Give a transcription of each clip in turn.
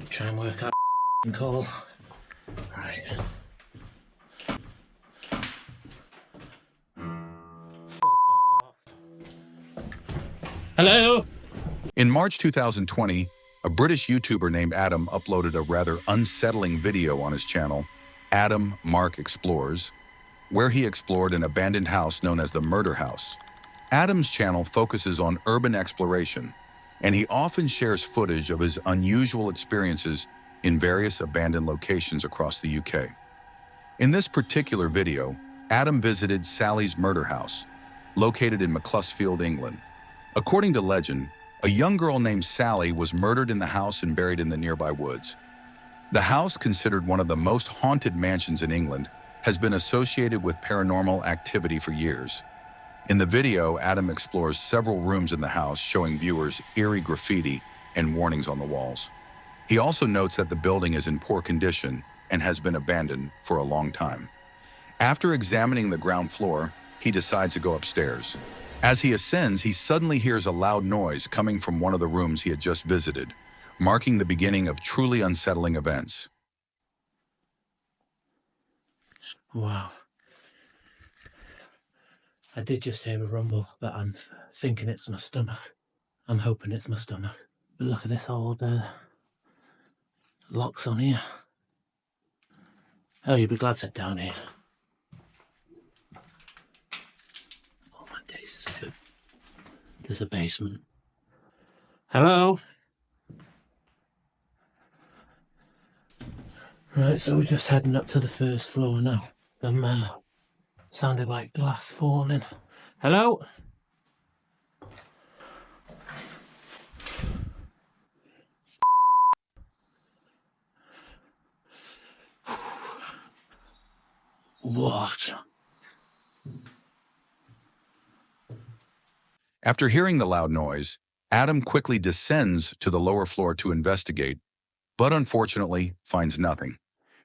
Try and work out a call. Right. Hello? In March 2020, a British YouTuber named Adam uploaded a rather unsettling video on his channel, Adam Mark Explores, where he explored an abandoned house known as the Murder House. Adam's channel focuses on urban exploration, and he often shares footage of his unusual experiences in various abandoned locations across the UK. In this particular video, Adam visited Sally's Murder House, located in Macclesfield, England. According to legend, a young girl named Sally was murdered in the house and buried in the nearby woods. The house, considered one of the most haunted mansions in England, has been associated with paranormal activity for years. In the video, Adam explores several rooms in the house, showing viewers eerie graffiti and warnings on the walls. He also notes that the building is in poor condition and has been abandoned for a long time. After examining the ground floor, he decides to go upstairs. As he ascends, he suddenly hears a loud noise coming from one of the rooms he had just visited, marking the beginning of truly unsettling events. Wow. I did just hear a rumble, but I'm thinking it's my stomach. I'm hoping it's my stomach. But look at this old locks on here. Oh, you'd be glad to sit down here. Oh my days, there's a basement. Hello? Right, so we're just heading up to the first floor now. Sounded like glass falling. Hello? What? After hearing the loud noise, Adam quickly descends to the lower floor to investigate, but unfortunately finds nothing,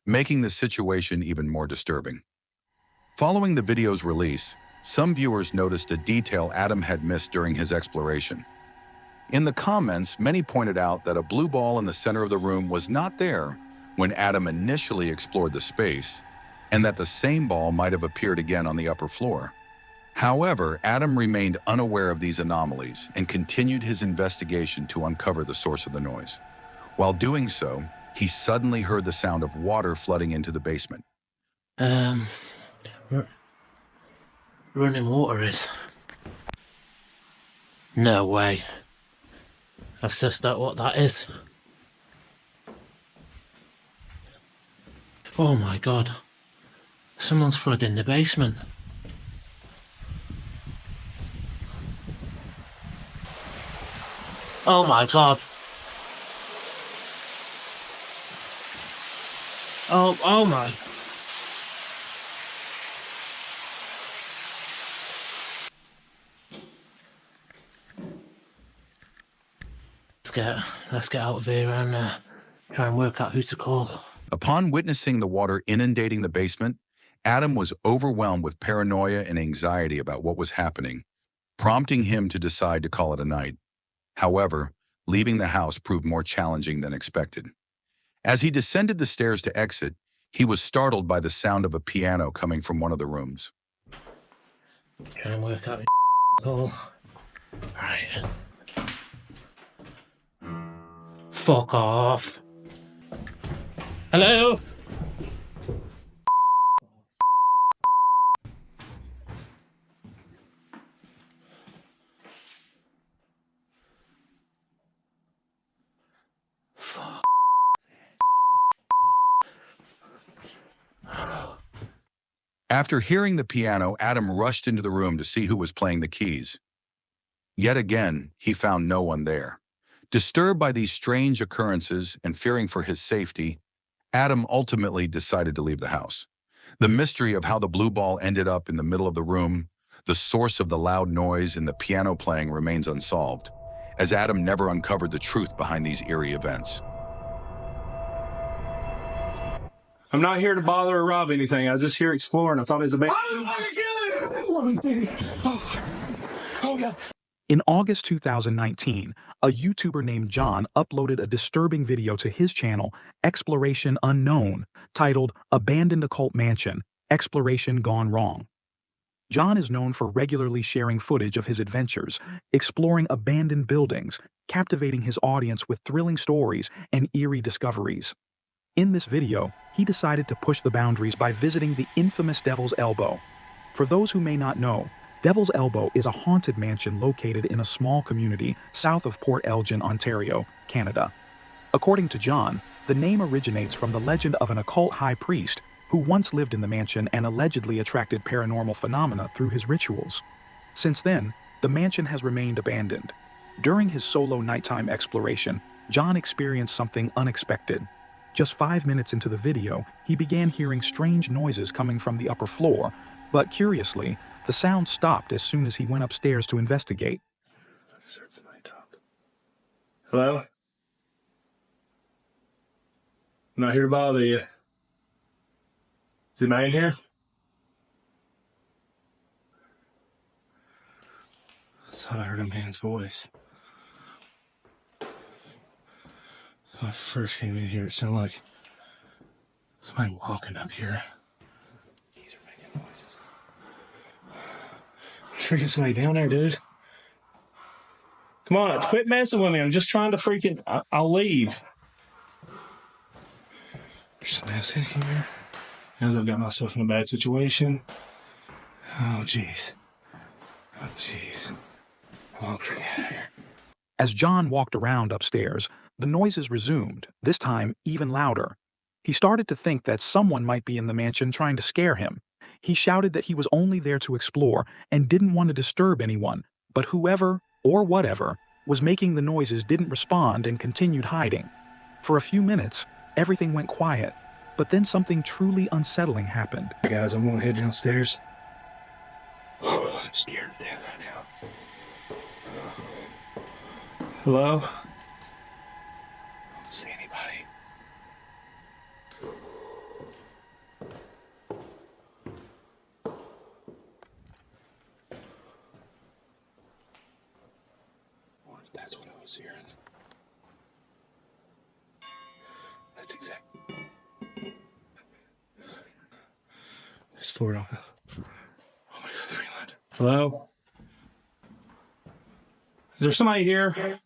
making the situation even more disturbing. Following the video's release, some viewers noticed a detail Adam had missed during his exploration. In the comments, many pointed out that a blue ball in the center of the room was not there when Adam initially explored the space, and that the same ball might have appeared again on the upper floor. However, Adam remained unaware of these anomalies and continued his investigation to uncover the source of the noise. While doing so, he suddenly heard the sound of water flooding into the basement. Running water is. No way. I've sussed out what that is. Oh my god. Someone's flooding the basement. Oh my god. Oh my. Let's get out of here and try and work out who to call. Upon witnessing the water inundating the basement, Adam was overwhelmed with paranoia and anxiety about what was happening, prompting him to decide to call it a night. However, leaving the house proved more challenging than expected. As he descended the stairs to exit, he was startled by the sound of a piano coming from one of the rooms. Try and work out who to call. Right. Fuck off. Hello? Fuck. After hearing the piano, Adam rushed into the room to see who was playing the keys. Yet again, he found no one there. Disturbed by these strange occurrences and fearing for his safety, Adam ultimately decided to leave the house. The mystery of how the blue ball ended up in the middle of the room, the source of the loud noise and the piano playing remains unsolved, as Adam never uncovered the truth behind these eerie events. I'm not here to bother or rob anything. I was just here exploring. I thought it was a bit. Oh my God! Oh, God. In August 2019, a YouTuber named John uploaded a disturbing video to his channel, Exploration Unknown, titled Abandoned Occult Mansion, Exploration Gone Wrong. John is known for regularly sharing footage of his adventures, exploring abandoned buildings, captivating his audience with thrilling stories and eerie discoveries. In this video, he decided to push the boundaries by visiting the infamous Devil's Elbow. For those who may not know, Devil's Elbow is a haunted mansion located in a small community south of Port Elgin, Ontario, Canada. According to John, the name originates from the legend of an occult high priest who once lived in the mansion and allegedly attracted paranormal phenomena through his rituals. Since then, the mansion has remained abandoned. During his solo nighttime exploration, John experienced something unexpected. Just 5 minutes into the video, he began hearing strange noises coming from the upper floor, but curiously, the sound stopped as soon as he went upstairs to investigate. Hello? I'm not here to bother you. Is anybody in here? I thought I heard a man's voice. So I first came in here, it sounded like somebody walking up here. These are making noises. I'm sure get somebody down there, dude. Come on, quit messing with me. I'm just trying to freaking... I'll leave. There's somebody else in here. As I've got myself in a bad situation. Oh, jeez. Oh, jeez. Oh, get out of here. As John walked around upstairs, the noises resumed, this time even louder. He started to think that someone might be in the mansion trying to scare him. He shouted that he was only there to explore and didn't want to disturb anyone, but whoever, or whatever, was making the noises didn't respond and continued hiding. For a few minutes, everything went quiet, but then something truly unsettling happened. Hey guys, I'm gonna head downstairs. I'm scared to death right now. Hello? I don't see anybody. What if that's what I was hearing? That's exactly. This floor off. Oh my god, Freeland. Hello? Is there somebody here?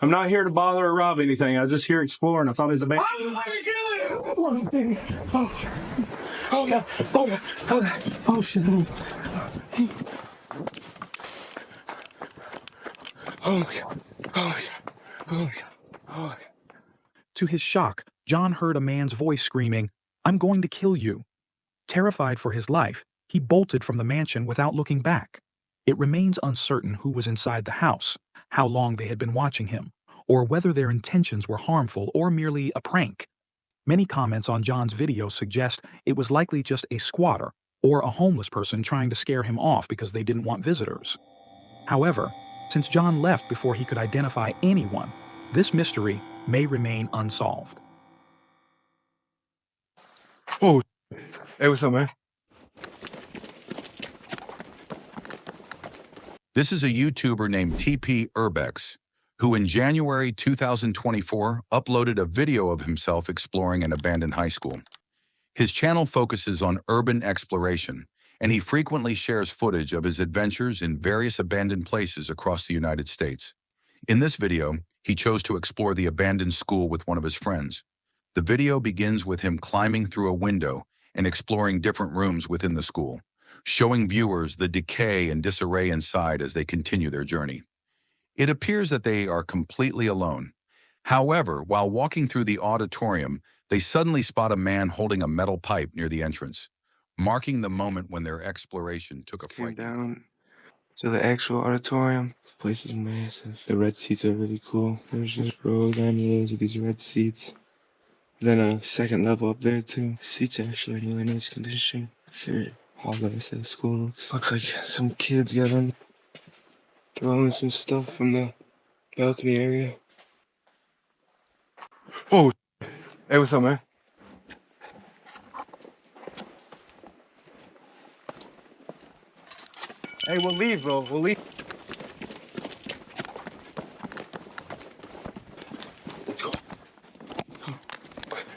I'm not here to bother or rob anything. I was just here exploring. I thought it was a bad. Oh, oh god. Oh god. Oh god. Oh shit. Oh my god. Oh my god. Oh my god. Oh my god. To his shock, John heard a man's voice screaming, "I'm going to kill you." Terrified for his life, he bolted from the mansion without looking back. It remains uncertain who was inside the house, how long they had been watching him, or whether their intentions were harmful or merely a prank. Many comments on John's video suggest it was likely just a squatter or a homeless person trying to scare him off because they didn't want visitors. However, since John left before he could identify anyone, this mystery may remain unsolved. Oh, hey, what's up, man? This is a YouTuber named TP Urbex, who in January 2024 uploaded a video of himself exploring an abandoned high school. His channel focuses on urban exploration, and he frequently shares footage of his adventures in various abandoned places across the United States. In this video, he chose to explore the abandoned school with one of his friends. The video begins with him climbing through a window and exploring different rooms within the school, showing viewers the decay and disarray inside as they continue their journey. It appears that they are completely alone. However, while walking through the auditorium, they suddenly spot a man holding a metal pipe near the entrance, marking the moment when their exploration took a Came fright. down to the actual auditorium. This place is massive. The red seats are really cool. There's just rows on rows of these red seats. Then a second level up there too. The seats are actually in really nice condition. Very how nice that school looks. Looks like some kids got on throwing some stuff from the balcony area. Oh, hey, what's up, man? Hey, we'll leave, bro. We'll leave. Let's go. Let's go.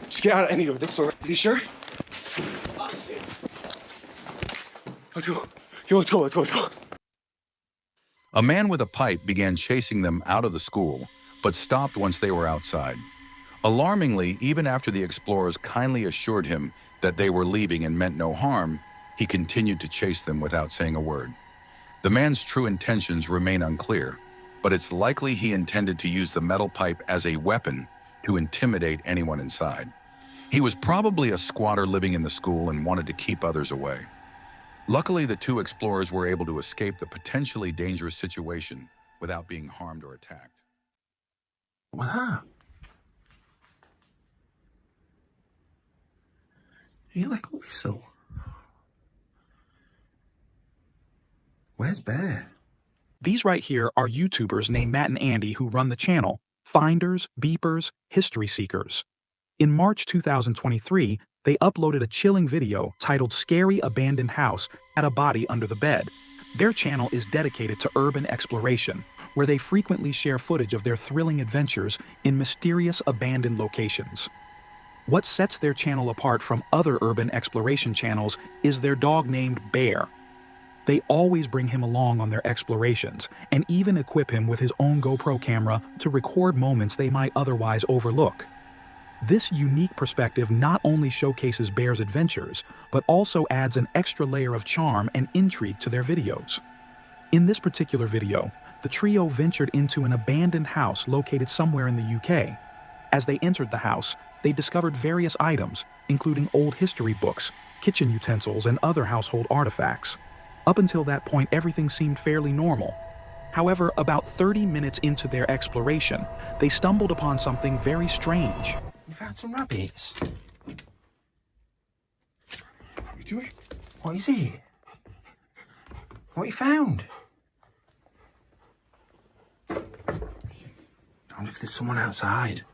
Just get out of any door. This door. You sure? Let's go. Yo, let's go. Let's go. Let's go. A man with a pipe began chasing them out of the school, but stopped once they were outside. Alarmingly, even after the explorers kindly assured him that they were leaving and meant no harm, he continued to chase them without saying a word. The man's true intentions remain unclear, but it's likely he intended to use the metal pipe as a weapon to intimidate anyone inside. He was probably a squatter living in the school and wanted to keep others away. Luckily, the two explorers were able to escape the potentially dangerous situation without being harmed or attacked. What's that? You like a whistle? Where's Bear? These right here are YouTubers named Matt and Andy who run the channel, Finders, Beepers, History Seekers. In March 2023, they uploaded a chilling video titled Scary Abandoned House Had a Body Under the Bed. Their channel is dedicated to urban exploration, where they frequently share footage of their thrilling adventures in mysterious abandoned locations. What sets their channel apart from other urban exploration channels is their dog named Bear. They always bring him along on their explorations and even equip him with his own GoPro camera to record moments they might otherwise overlook. This unique perspective not only showcases Bear's adventures, but also adds an extra layer of charm and intrigue to their videos. In this particular video, the trio ventured into an abandoned house located somewhere in the UK. As they entered the house, they discovered various items, including old history books, kitchen utensils, and other household artifacts. Up until that point, everything seemed fairly normal. However, about 30 minutes into their exploration, they stumbled upon something very strange. You found some rabbits. What are you doing? What is it? What you found? I wonder if there's someone outside.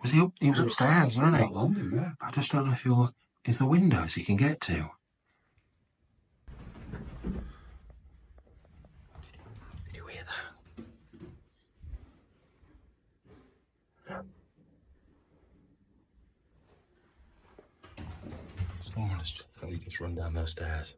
Was he up? He was upstairs, wasn't he? I just don't know if you'll look. Is the windows he can get to? Did you hear that? Someone has just run down those stairs.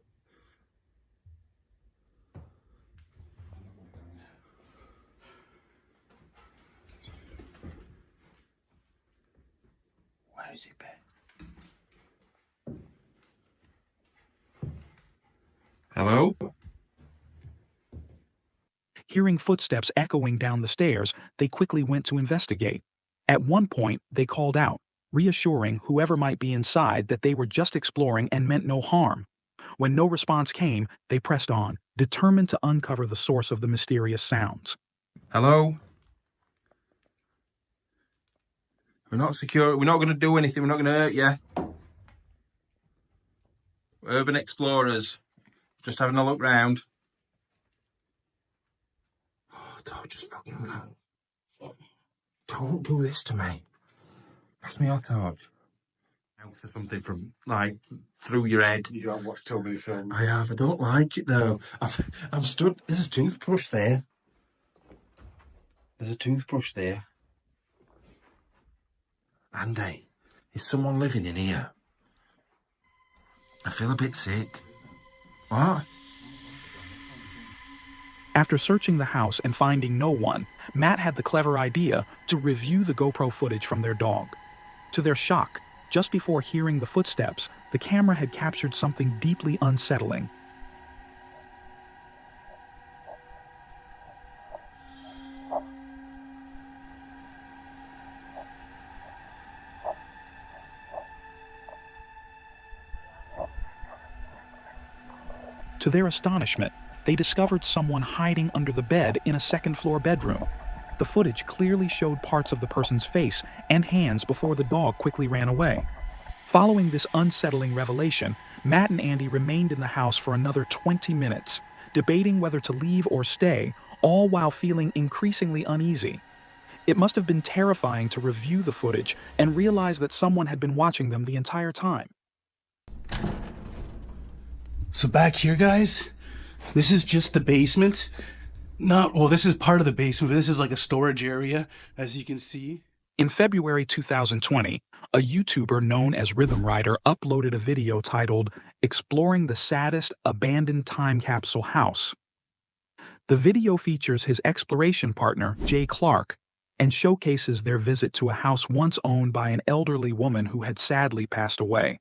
Where is he, Ben? Hello? Hearing footsteps echoing down the stairs, they quickly went to investigate. At one point, they called out, reassuring whoever might be inside that they were just exploring and meant no harm. When no response came, they pressed on, determined to uncover the source of the mysterious sounds. Hello? We're not secure. We're not going to do anything. We're not going to hurt you. Urban explorers. Just having a look round. Oh, don't just fucking go. Don't do this to me. Pass me your torch. Out for something from, like, through your head. You haven't watched too many films. I have. I don't like it, though. I'm stood... There's a toothbrush there. There's a toothbrush there. Andy, is someone living in here? I feel a bit sick. What? After searching the house and finding no one, Matt had the clever idea to review the GoPro footage from their dog. To their shock, just before hearing the footsteps, the camera had captured something deeply unsettling. To their astonishment, they discovered someone hiding under the bed in a second-floor bedroom. The footage clearly showed parts of the person's face and hands before the dog quickly ran away. Following this unsettling revelation, Matt and Andy remained in the house for another 20 minutes, debating whether to leave or stay, all while feeling increasingly uneasy. It must have been terrifying to review the footage and realize that someone had been watching them the entire time. So back here, guys, this is just the basement. Well, this is part of the basement, but this is like a storage area, as you can see. In February 2020, a YouTuber known as Rhythm Rider uploaded a video titled Exploring the Saddest Abandoned Time Capsule House. The video features his exploration partner, Jay Clark, and showcases their visit to a house once owned by an elderly woman who had sadly passed away.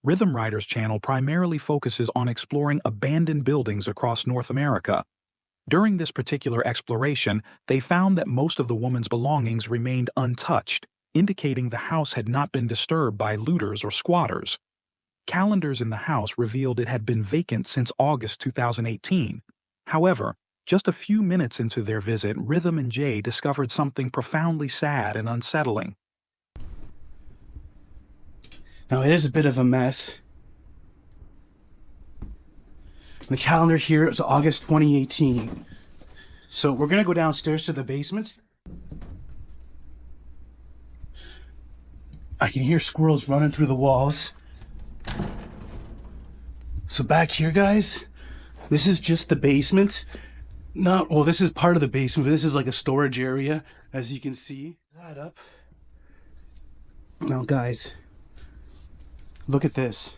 Rhythm Rider's channel primarily focuses on exploring abandoned buildings across North America. During this particular exploration, they found that most of the woman's belongings remained untouched, indicating the house had not been disturbed by looters or squatters. Calendars in the house revealed it had been vacant since August 2018. However, just a few minutes into their visit, Rhythm and Jay discovered something profoundly sad and unsettling. Now, it is a bit of a mess. The calendar here is August 2018. So we're going to go downstairs to the basement. I can hear squirrels running through the walls. So back here, guys, this is just the basement. Well, this is part of the basement, but this is like a storage area, as you can see. That up. Now, guys, look at this.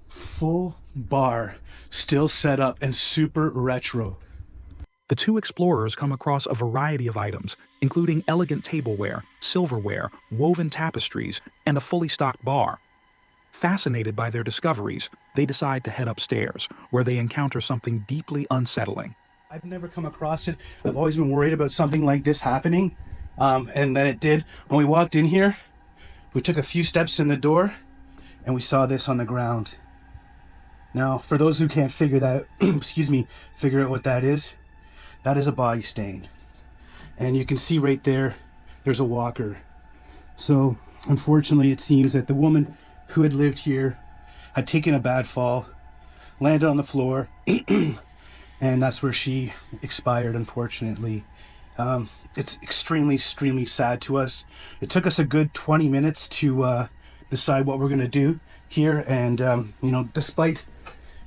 Full bar, still set up and super retro. The two explorers come across a variety of items, including elegant tableware, silverware, woven tapestries, and a fully stocked bar. Fascinated by their discoveries, they decide to head upstairs, where they encounter something deeply unsettling. I've never come across it. I've always been worried about something like this happening. And then it did. When we walked in here, we took a few steps in the door, and we saw this on the ground. Now, for those who can't figure that, figure out what that is a body stain. And you can see right there, there's a walker. So, unfortunately, it seems that the woman who had lived here had taken a bad fall, landed on the floor, and that's where she expired, unfortunately. It's extremely sad to us. It took us a good 20 minutes to decide what we're going to do here, and despite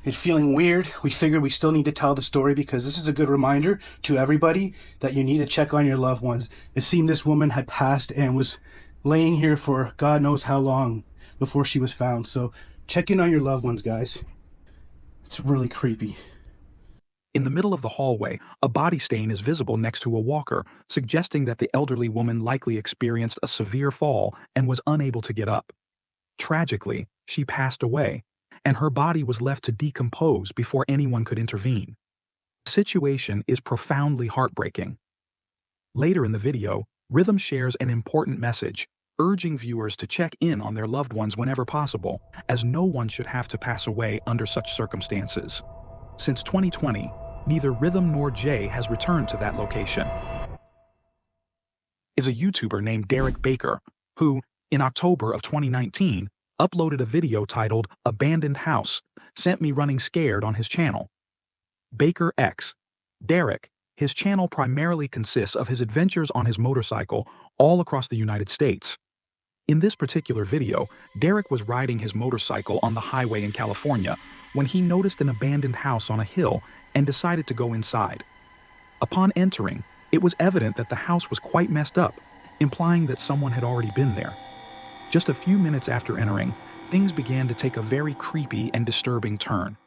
it feeling weird, we figured we still need to tell the story because this is a good reminder to everybody that you need to check on your loved ones. It seemed this woman had passed and was laying here for God knows how long before she was found. So check in on your loved ones, guys. It's really creepy. In the middle of the hallway, a body stain is visible next to a walker, suggesting that the elderly woman likely experienced a severe fall and was unable to get up. Tragically, she passed away, and her body was left to decompose before anyone could intervene. The situation is profoundly heartbreaking. Later in the video, Rhythm shares an important message, urging viewers to check in on their loved ones whenever possible, as no one should have to pass away under such circumstances. Since 2020, neither Rhythm nor Jay has returned to that location. Is a YouTuber named Derek Baker, who, in October of 2019, uploaded a video titled Abandoned House, sent me running scared on his channel. Baker X. Derek, his channel primarily consists of his adventures on his motorcycle all across the United States. In this particular video, Derek was riding his motorcycle on the highway in California when he noticed an abandoned house on a hill and decided to go inside. Upon entering, it was evident that the house was quite messed up, implying that someone had already been there. Just a few minutes after entering, things began to take a very creepy and disturbing turn.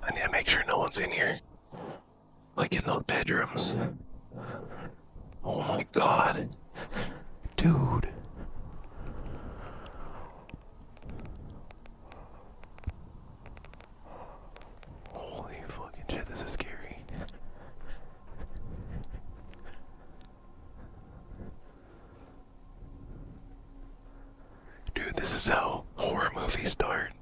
I need to make sure no one's in here. Like in those bedrooms. Oh my god. Dude. Holy fucking shit, this is scary. Dude, this is how horror movies start.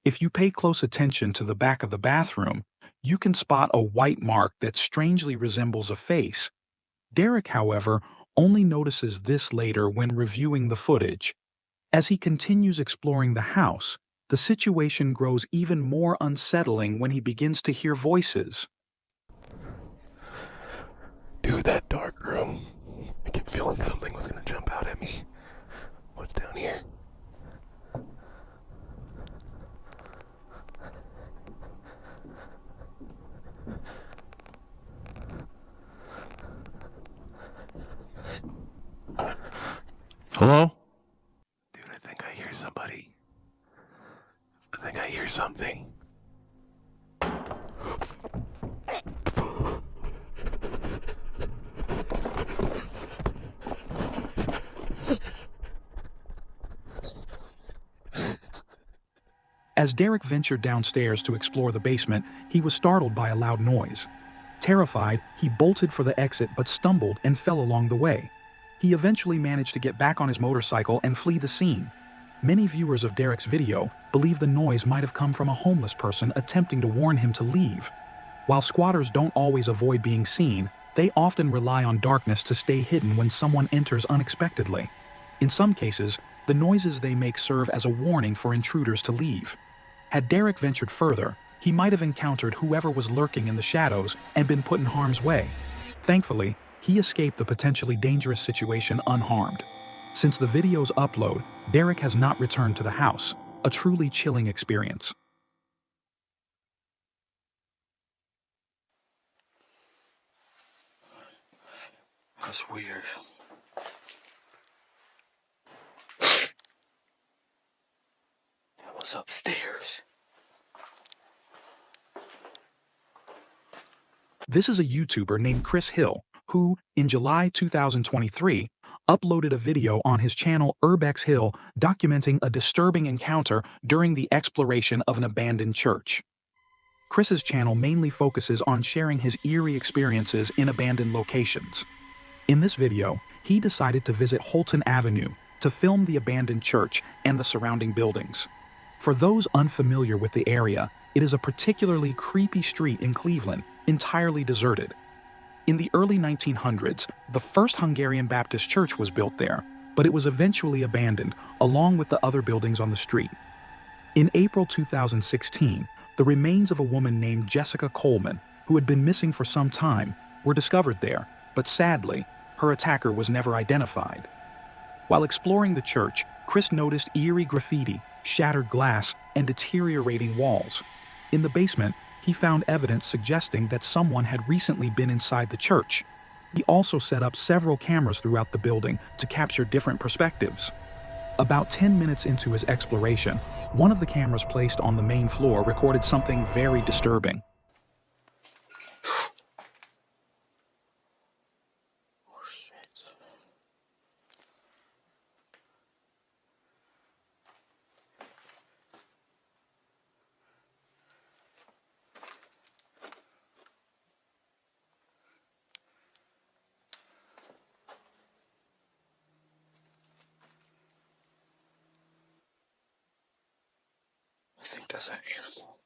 If you pay close attention to the back of the bathroom, you can spot a white mark that strangely resembles a face. Derek, however, only notices this later when reviewing the footage. As he continues exploring the house, the situation grows even more unsettling when he begins to hear voices. Dude, that dark room. I kept feeling something was gonna jump out at me. What's down here? Hello? Dude, I think I hear somebody. I think I hear something. As Derek ventured downstairs to explore the basement, he was startled by a loud noise. Terrified, he bolted for the exit but stumbled and fell along the way. He eventually managed to get back on his motorcycle and flee the scene. Many viewers of Derek's video believe the noise might have come from a homeless person attempting to warn him to leave. While squatters don't always avoid being seen, they often rely on darkness to stay hidden when someone enters unexpectedly. In some cases, the noises they make serve as a warning for intruders to leave. Had Derek ventured further, he might have encountered whoever was lurking in the shadows and been put in harm's way. Thankfully, he escaped the potentially dangerous situation unharmed. Since the video's upload, Derek has not returned to the house, a truly chilling experience. That's weird. That was upstairs. This is a YouTuber named Chris Hill, who, in July 2023, uploaded a video on his channel Urbex Hill documenting a disturbing encounter during the exploration of an abandoned church. Chris's channel mainly focuses on sharing his eerie experiences in abandoned locations. In this video, he decided to visit Holton Avenue to film the abandoned church and the surrounding buildings. For those unfamiliar with the area, it is a particularly creepy street in Cleveland, entirely deserted. In the early 1900s, the first Hungarian Baptist church was built there, but it was eventually abandoned, along with the other buildings on the street. In April 2016, the remains of a woman named Jessica Coleman, who had been missing for some time, were discovered there, but sadly, her attacker was never identified. While exploring the church, Chris noticed eerie graffiti, shattered glass, and deteriorating walls. In the basement, he found evidence suggesting that someone had recently been inside the church. He also set up several cameras throughout the building to capture different perspectives. About 10 minutes into his exploration, one of the cameras placed on the main floor recorded something very disturbing. Oh, shit. I think that's an animal.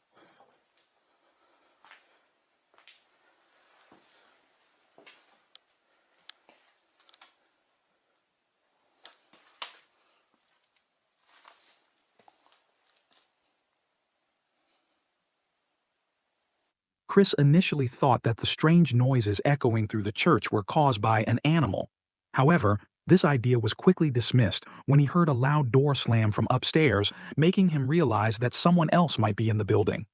Chris initially thought that the strange noises echoing through the church were caused by an animal. However, this idea was quickly dismissed when he heard a loud door slam from upstairs, making him realize that someone else might be in the building.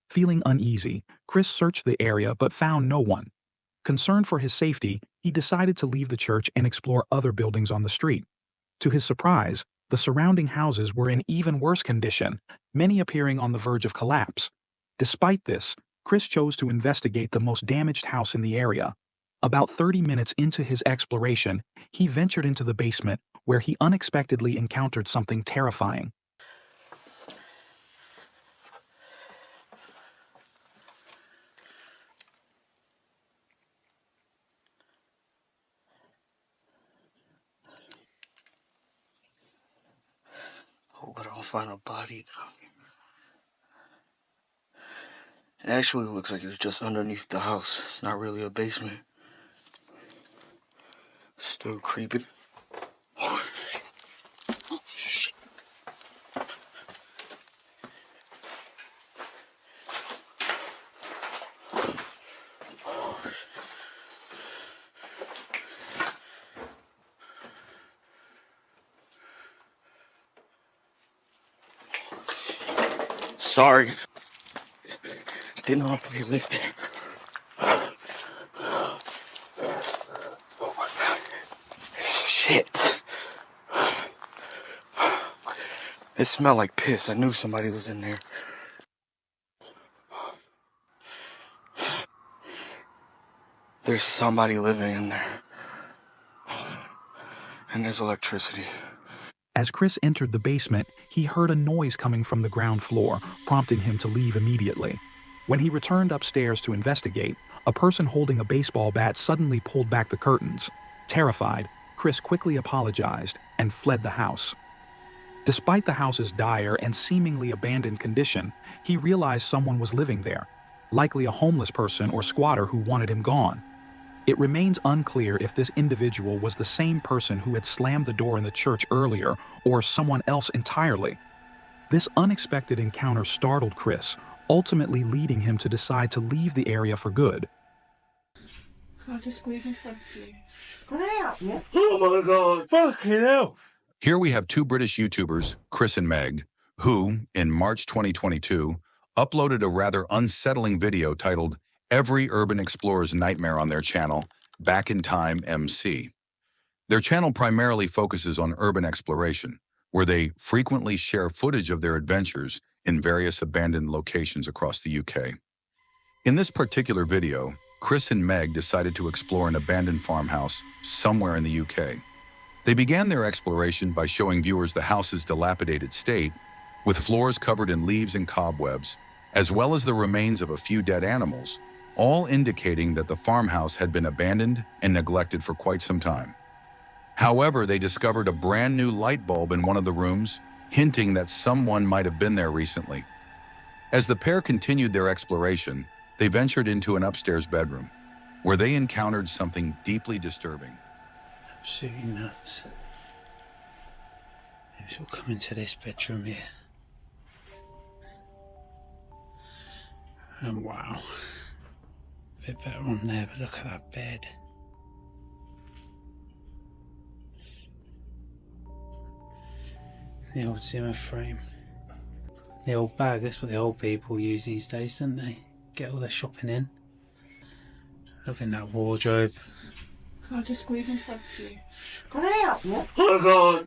Feeling uneasy, Chris searched the area but found no one. Concerned for his safety, he decided to leave the church and explore other buildings on the street. To his surprise, the surrounding houses were in even worse condition, many appearing on the verge of collapse. Despite this, Chris chose to investigate the most damaged house in the area. About 30 minutes into his exploration, he ventured into the basement where he unexpectedly encountered something terrifying. Hope I don't find a body down here. It actually looks like it's just underneath the house. It's not really a basement. Still creeping. Sorry. Didn't know if they lived there. Oh my god. Shit. It smelled like piss. I knew somebody was in there. There's somebody living in there. And there's electricity. As Chris entered the basement, he heard a noise coming from the ground floor, prompting him to leave immediately. When he returned upstairs to investigate, a person holding a baseball bat suddenly pulled back the curtains. Terrified, Chris quickly apologized and fled the house. Despite the house's dire and seemingly abandoned condition, he realized someone was living there, likely a homeless person or squatter who wanted him gone. It remains unclear if this individual was the same person who had slammed the door in the church earlier or someone else entirely. This unexpected encounter startled Chris, ultimately leading him to decide to leave the area for good. Can't just squeeze in front of you. Can I help you? Oh my god. Fucking hell. Here we have two British YouTubers, Chris and Meg, who, in March 2022, uploaded a rather unsettling video titled Every Urban Explorer's Nightmare on their channel, Back in Time MC. Their channel primarily focuses on urban exploration, where they frequently share footage of their adventures in various abandoned locations across the UK. In this particular video, Chris and Meg decided to explore an abandoned farmhouse somewhere in the UK. They began their exploration by showing viewers the house's dilapidated state, with floors covered in leaves and cobwebs, as well as the remains of a few dead animals, all indicating that the farmhouse had been abandoned and neglected for quite some time. However, they discovered a brand new light bulb in one of the rooms, hinting that someone might have been there recently. As the pair continued their exploration, they ventured into an upstairs bedroom, where they encountered something deeply disturbing. Absolutely nuts. Maybe she'll come into this bedroom here. And wow. A bit better on there, but look at that bed. The old Zimmer frame. The old bag, that's what the old people use these days, don't they? Get all their shopping in. Look in that wardrobe. Can't just squeeze in front of you. Can I help you? Oh god.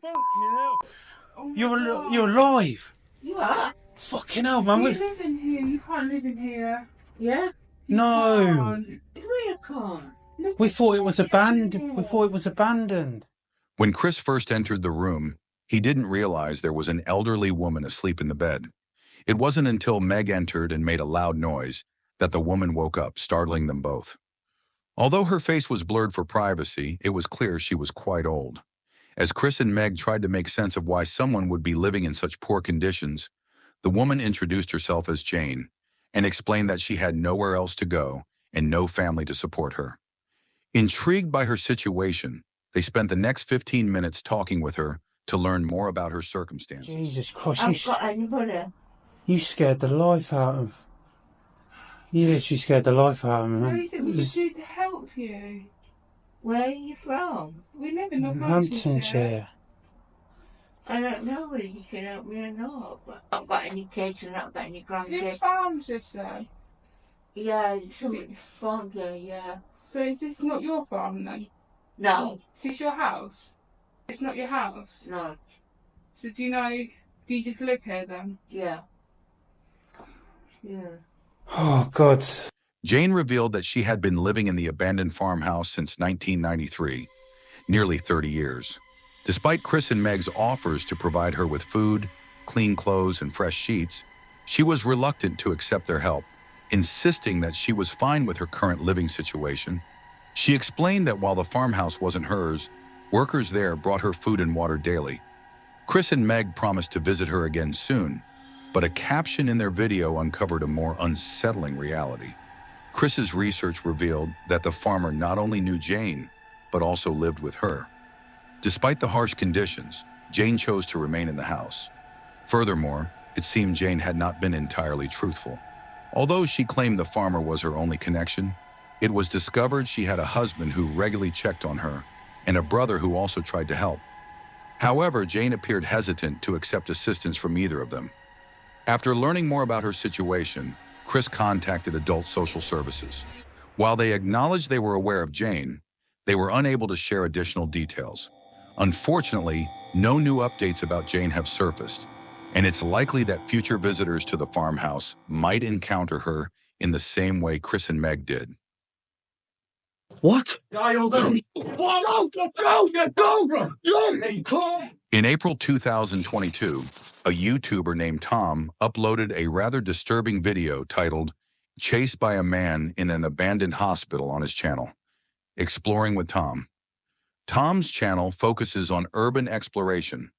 You're alive! You are? Fucking hell, man. You live in here. You can't live in here. Yeah? No! You can't. We thought it was abandoned. We thought it was abandoned. When Chris first entered the room, he didn't realize there was an elderly woman asleep in the bed. It wasn't until Meg entered and made a loud noise that the woman woke up, startling them both. Although her face was blurred for privacy, it was clear she was quite old. As Chris and Meg tried to make sense of why someone would be living in such poor conditions, the woman introduced herself as Jane and explained that she had nowhere else to go and no family to support her. Intrigued by her situation, they spent the next 15 minutes talking with her to learn more about her circumstances. Jesus Christ, I've got anybody. you scared the life out of... You literally scared the life out of me, What do man. you think we could do to help you? Where are you from? We live in Northamptonshire. Hamptonshire. I don't know whether you can help me or not, but I've not got any kids and I've not got any Whose grandkids. farm's this then? Yeah, some farm there, yeah. So is this not your farm then? No, Is this your house? It's not your house? no, So do you just live here then? yeah. Yeah. Oh, God. Jane revealed that she had been living in the abandoned farmhouse since 1993, nearly 30 years. Despite Chris and Meg's offers to provide her with food, clean clothes, and fresh sheets, she was reluctant to accept their help, insisting that she was fine with her current living situation. She explained that while the farmhouse wasn't hers, workers there brought her food and water daily. Chris and Meg promised to visit her again soon, But a caption in their video uncovered a more unsettling reality. Chris's research revealed that the farmer not only knew Jane, but also lived with her. Despite the harsh conditions, Jane chose to remain in the house. Furthermore, it seemed Jane had not been entirely truthful. Although she claimed the farmer was her only connection, it was discovered she had a husband who regularly checked on her and a brother who also tried to help. However, Jane appeared hesitant to accept assistance from either of them. After learning more about her situation, Chris contacted adult social services. While they acknowledged they were aware of Jane, they were unable to share additional details. Unfortunately, no new updates about Jane have surfaced, and it's likely that future visitors to the farmhouse might encounter her in the same way Chris and Meg did. What? In April 2022, a YouTuber named Tom uploaded a rather disturbing video titled "Chased by a Man in an Abandoned Hospital" on his channel, Exploring with Tom. Tom's channel focuses on urban exploration,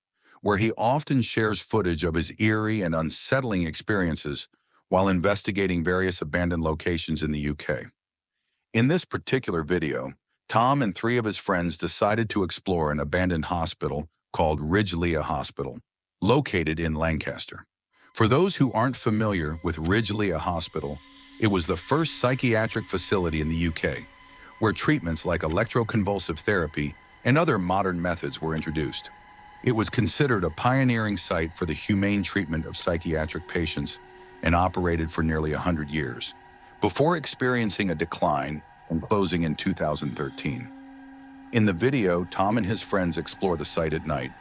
where he often shares footage of his eerie and unsettling experiences while investigating various abandoned locations in the UK. In this particular video, Tom and 3 of his friends decided to explore an abandoned hospital called Ridgelea Hospital, located in Lancaster. For those who aren't familiar with Ridgelea Hospital, it was the first psychiatric facility in the UK, where treatments like electroconvulsive therapy and other modern methods were introduced. It was considered a pioneering site for the humane treatment of psychiatric patients and operated for nearly 100 years, before experiencing a decline and closing in 2013. In the video, Tom and his friends explore the site at night.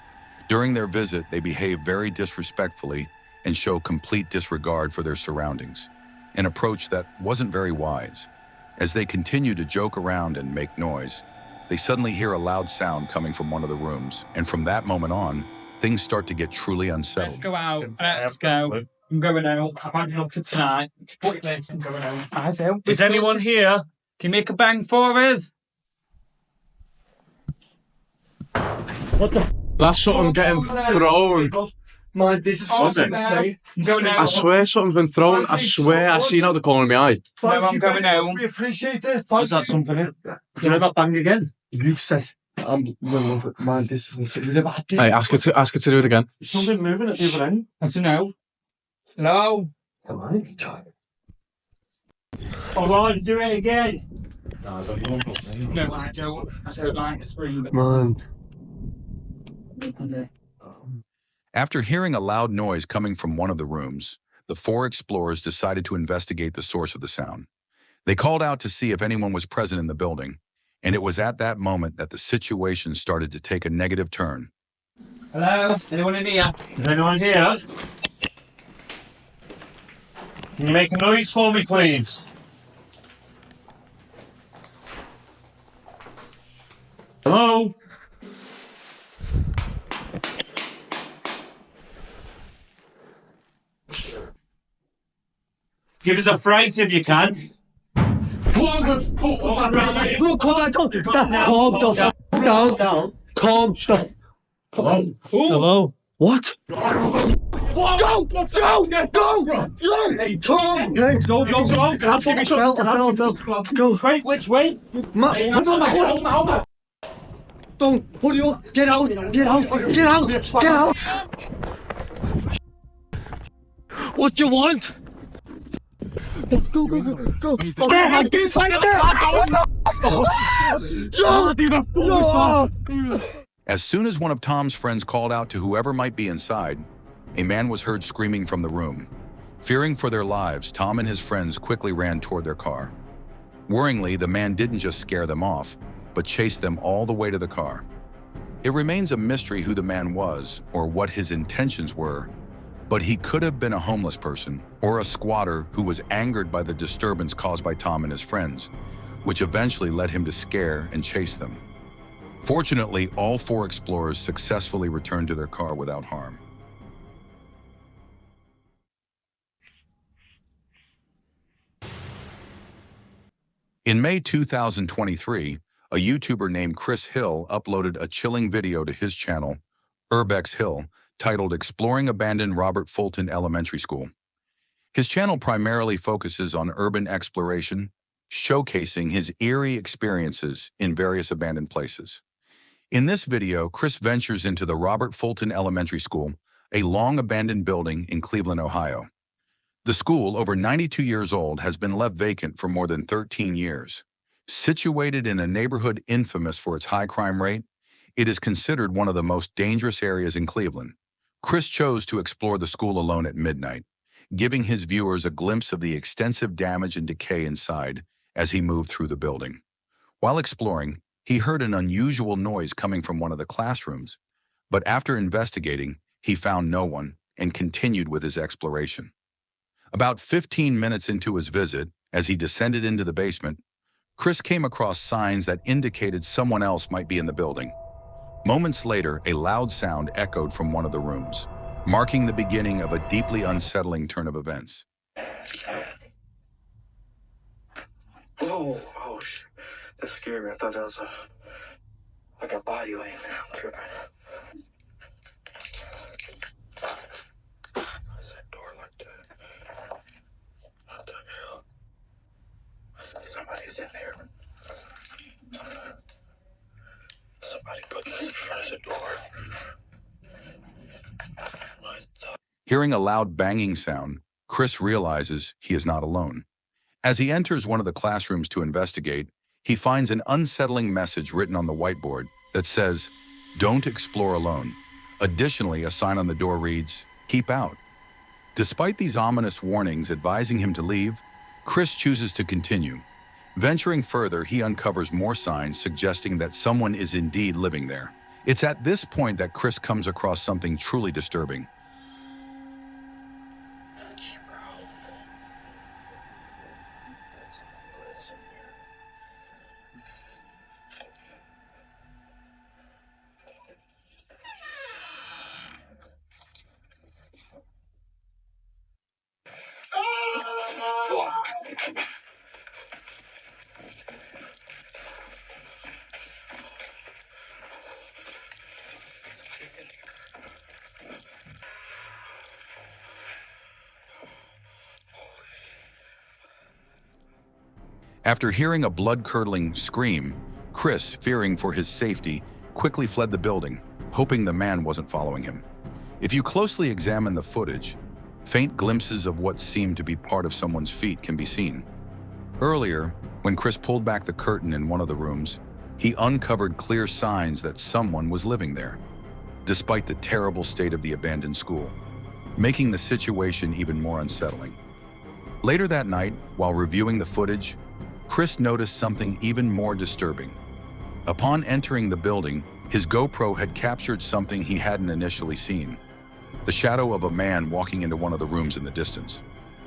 During their visit, they behave very disrespectfully and show complete disregard for their surroundings, an approach that wasn't very wise. As they continue to joke around and make noise, they suddenly hear a loud sound coming from one of the rooms, and from that moment on, things start to get truly unsettled. Let's go out. Let's go. I'm going out. I've had enough for tonight. Put this. I'm going out. Is anyone here? Can you make a bang for us? What the? That's something getting thrown. Man, this is fucking insane. I swear something's been thrown. I swear I seen out the corner of my eye. No, I'm going out. We appreciate it. Is that something in? Do you know that bang again? You've said, man, this is insane. We've never had this. Hey, ask her to do it again. There's something moving at the other end. That's a no. No. Come on. All right, do it again. No, I don't. I don't like screaming. Man. After hearing a loud noise coming from one of the rooms, the 4 explorers decided to investigate the source of the sound. They called out to see if anyone was present in the building, and it was at that moment that the situation started to take a negative turn. Hello? Anyone in here? Is anyone here? Can you make a noise for me, please? Hello? Give us a fright if you can. Calm the down. Calm the Hello? Hello? What? Go! Wait, which way? Don't, Julio, get out! What do you want? Go! As soon as one of Tom's friends called out to whoever might be inside, a man was heard screaming from the room. Fearing for their lives, Tom and his friends quickly ran toward their car. Worryingly, the man didn't just scare them off, but chased them all the way to the car. It remains a mystery who the man was or what his intentions were, but he could have been a homeless person or a squatter who was angered by the disturbance caused by Tom and his friends, which eventually led him to scare and chase them. Fortunately, all 4 explorers successfully returned to their car without harm. In May 2023, a YouTuber named Chris Hill uploaded a chilling video to his channel, Urbex Hill, titled Exploring Abandoned Robert Fulton Elementary School. His channel primarily focuses on urban exploration, showcasing his eerie experiences in various abandoned places. In this video, Chris ventures into the Robert Fulton Elementary School, a long-abandoned building in Cleveland, Ohio. The school, over 92 years old, has been left vacant for more than 13 years. Situated in a neighborhood infamous for its high crime rate, it is considered one of the most dangerous areas in Cleveland. Chris chose to explore the school alone at midnight, giving his viewers a glimpse of the extensive damage and decay inside as he moved through the building. While exploring, he heard an unusual noise coming from one of the classrooms, but after investigating, he found no one and continued with his exploration. About 15 minutes into his visit, as he descended into the basement, Chris came across signs that indicated someone else might be in the building. Moments later, a loud sound echoed from one of the rooms, marking the beginning of a deeply unsettling turn of events. Oh, shit. That scared me. I thought that was like a body laying there. I'm tripping. Why's that door like that? What the hell? I think somebody's in there. Somebody put this in front of the door. What the? Hearing a loud banging sound, Chris realizes he is not alone. As he enters one of the classrooms to investigate, he finds an unsettling message written on the whiteboard that says, "Don't explore alone." Additionally, a sign on the door reads, "Keep out." Despite these ominous warnings advising him to leave, Chris chooses to continue. Venturing further, he uncovers more signs suggesting that someone is indeed living there. It's at this point that Chris comes across something truly disturbing. After hearing a blood-curdling scream, Chris, fearing for his safety, quickly fled the building, hoping the man wasn't following him. If you closely examine the footage, faint glimpses of what seemed to be part of someone's feet can be seen. Earlier, when Chris pulled back the curtain in one of the rooms, he uncovered clear signs that someone was living there, despite the terrible state of the abandoned school, making the situation even more unsettling. Later that night, while reviewing the footage, Chris noticed something even more disturbing. Upon entering the building, his GoPro had captured something he hadn't initially seen: the shadow of a man walking into one of the rooms in the distance.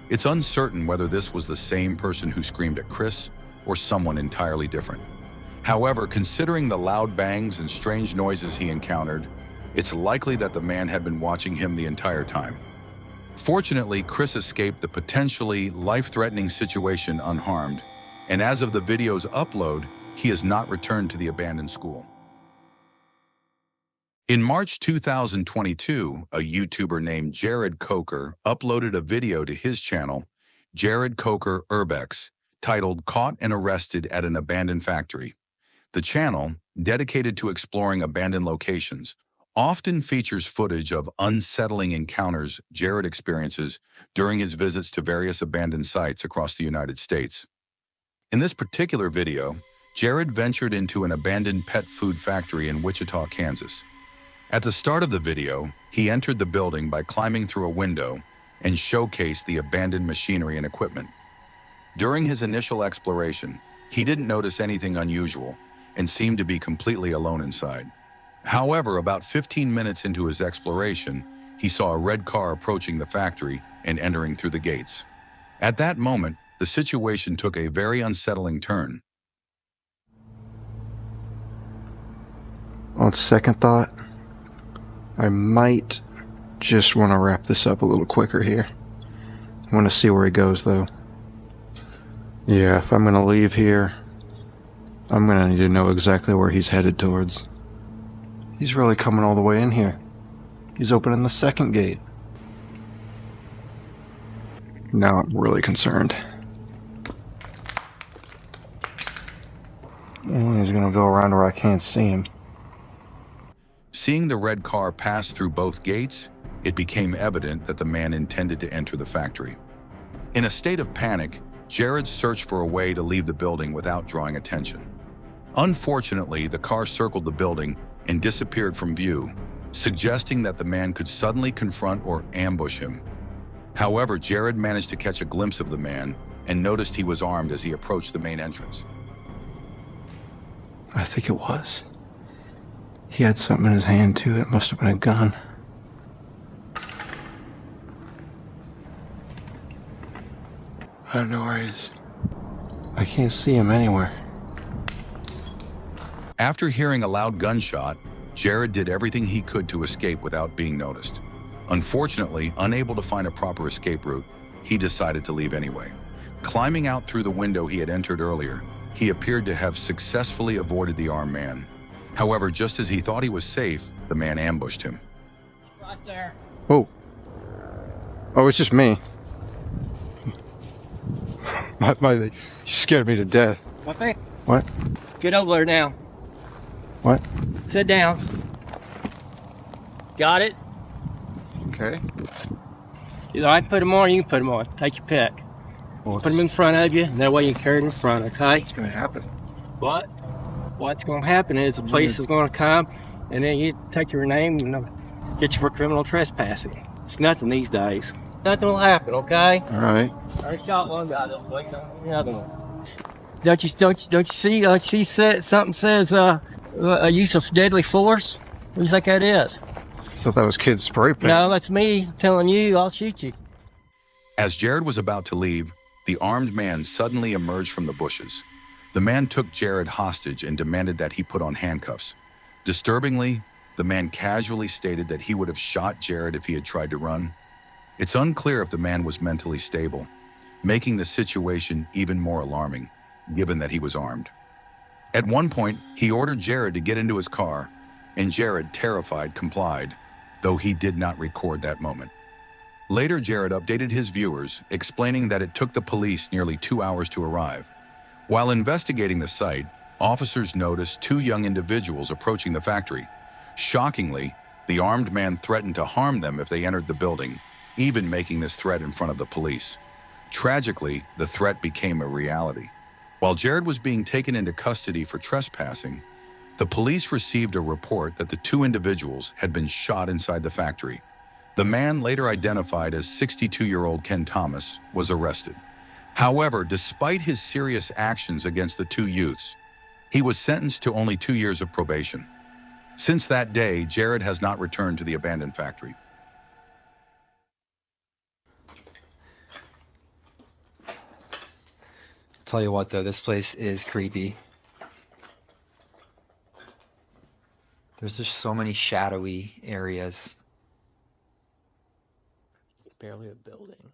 It's uncertain whether this was the same person who screamed at Chris or someone entirely different. However, considering the loud bangs and strange noises he encountered, it's likely that the man had been watching him the entire time. Fortunately, Chris escaped the potentially life-threatening situation unharmed, and as of the video's upload, he has not returned to the abandoned school. In March 2022, a YouTuber named Jared Coker uploaded a video to his channel, Jared Coker Urbex, titled "Caught and Arrested at an Abandoned Factory." The channel, dedicated to exploring abandoned locations, often features footage of unsettling encounters Jared experiences during his visits to various abandoned sites across the United States. In this particular video, Jared ventured into an abandoned pet food factory in Wichita, Kansas. At the start of the video, he entered the building by climbing through a window and showcased the abandoned machinery and equipment. During his initial exploration, he didn't notice anything unusual and seemed to be completely alone inside. However, about 15 minutes into his exploration, he saw a red car approaching the factory and entering through the gates. At that moment, the situation took a very unsettling turn. On second thought, I might just want to wrap this up a little quicker here. I want to see where he goes, though. Yeah, if I'm going to leave here, I'm going to need to know exactly where he's headed towards. He's really coming all the way in here. He's opening the second gate. Now I'm really concerned. He's gonna go around where I can't see him. Seeing the red car pass through both gates, it became evident that the man intended to enter the factory. In a state of panic, Jared searched for a way to leave the building without drawing attention. Unfortunately, the car circled the building and disappeared from view, suggesting that the man could suddenly confront or ambush him. However, Jared managed to catch a glimpse of the man and noticed he was armed as he approached the main entrance. I think it was. He had something in his hand too. It must have been a gun. I don't know where he is. I can't see him anywhere. After hearing a loud gunshot, Jared did everything he could to escape without being noticed. Unfortunately, unable to find a proper escape route, he decided to leave anyway. Climbing out through the window he had entered earlier, he appeared to have successfully avoided the armed man. However, just as he thought he was safe, the man ambushed him. Right there. Oh. Oh, it's just me. You scared me to death. Okay. What? Get over there now. What? Sit down. Got it? Okay. Either I put them on or you can put them on. Take your pick. Put them in front of you, and that way you can carry them in front, okay? What's going to happen? What? What's going to happen is the police is going to come, and then you take your name and they'll get you for criminal trespassing. It's nothing these days. Nothing will happen, okay? All right. I shot one guy this week, the other one. Don't you see something says a use of deadly force? What do you think that is? I thought that was kids spray paint. No, that's me telling you I'll shoot you. As Jared was about to leave, the armed man suddenly emerged from the bushes. The man took Jared hostage and demanded that he put on handcuffs. Disturbingly, the man casually stated that he would have shot Jared if he had tried to run. It's unclear if the man was mentally stable, making the situation even more alarming, given that he was armed. At one point, he ordered Jared to get into his car, and Jared, terrified, complied, though he did not record that moment. Later, Jared updated his viewers, explaining that it took the police nearly 2 hours to arrive. While investigating the site, officers noticed 2 young individuals approaching the factory. Shockingly, the armed man threatened to harm them if they entered the building, even making this threat in front of the police. Tragically, the threat became a reality. While Jared was being taken into custody for trespassing, the police received a report that the 2 individuals had been shot inside the factory. The man, later identified as 62-year-old Ken Thomas, was arrested. However, despite his serious actions against the 2 youths, he was sentenced to only 2 years of probation. Since that day, Jared has not returned to the abandoned factory. Tell you what though, this place is creepy. There's just so many shadowy areas. It's barely a building.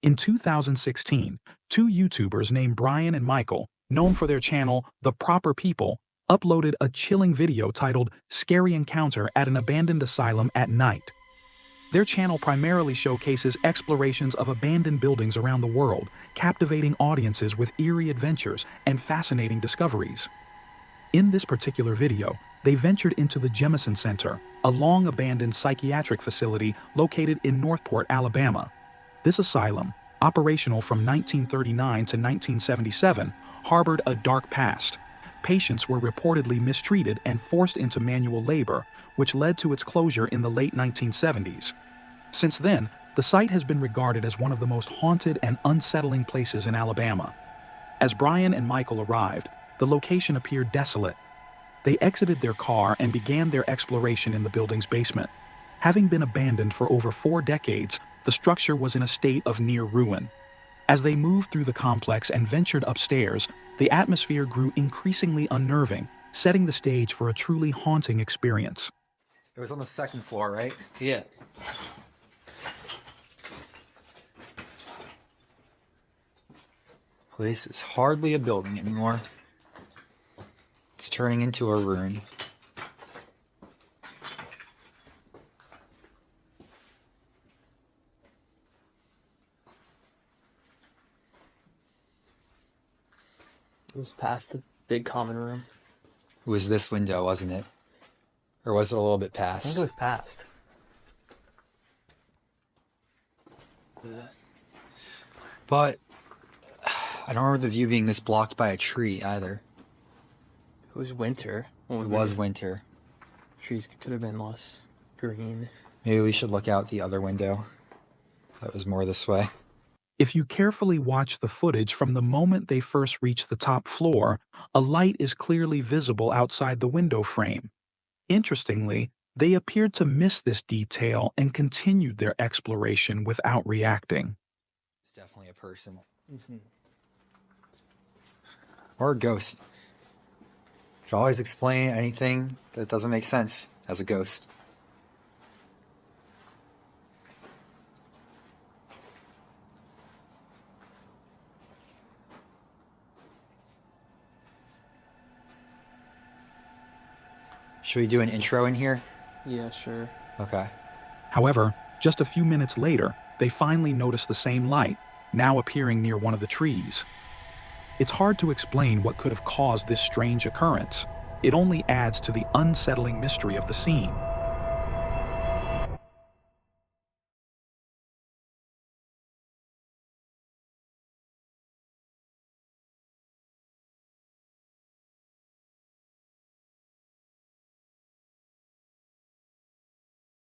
In 2016, 2 YouTubers named Brian and Michael, known for their channel The Proper People, uploaded a chilling video titled Scary Encounter at an Abandoned Asylum at Night. Their channel primarily showcases explorations of abandoned buildings around the world, captivating audiences with eerie adventures and fascinating discoveries. In this particular video, they ventured into the Jemison Center, a long-abandoned psychiatric facility located in Northport, Alabama. This asylum, operational from 1939 to 1977, harbored a dark past. Patients were reportedly mistreated and forced into manual labor, which led to its closure in the late 1970s. Since then, the site has been regarded as one of the most haunted and unsettling places in Alabama. As Brian and Michael arrived, the location appeared desolate. They exited their car and began their exploration in the building's basement. Having been abandoned for over 4 decades, the structure was in a state of near ruin. As they moved through the complex and ventured upstairs, the atmosphere grew increasingly unnerving, setting the stage for a truly haunting experience. It was on the 2nd floor, right? Yeah. Place is hardly a building anymore. It's turning into a ruin. It was past the big common room. It was this window, wasn't it? Or was it a little bit I past? think it was past. But I don't remember the view being this blocked by a tree either. It was winter. It was winter. Trees could have been less green. Maybe we should look out the other window. That was more this way. If you carefully watch the footage from the moment they first reach the top floor, a light is clearly visible outside the window frame. Interestingly, they appeared to miss this detail and continued their exploration without reacting. It's definitely a person. Mm-hmm. Or a ghost. Could always explain anything that doesn't make sense as a ghost. Should we do an intro in here? Yeah, sure. Okay. However, just a few minutes later, they finally notice the same light, now appearing near one of the trees. It's hard to explain what could have caused this strange occurrence. It only adds to the unsettling mystery of the scene.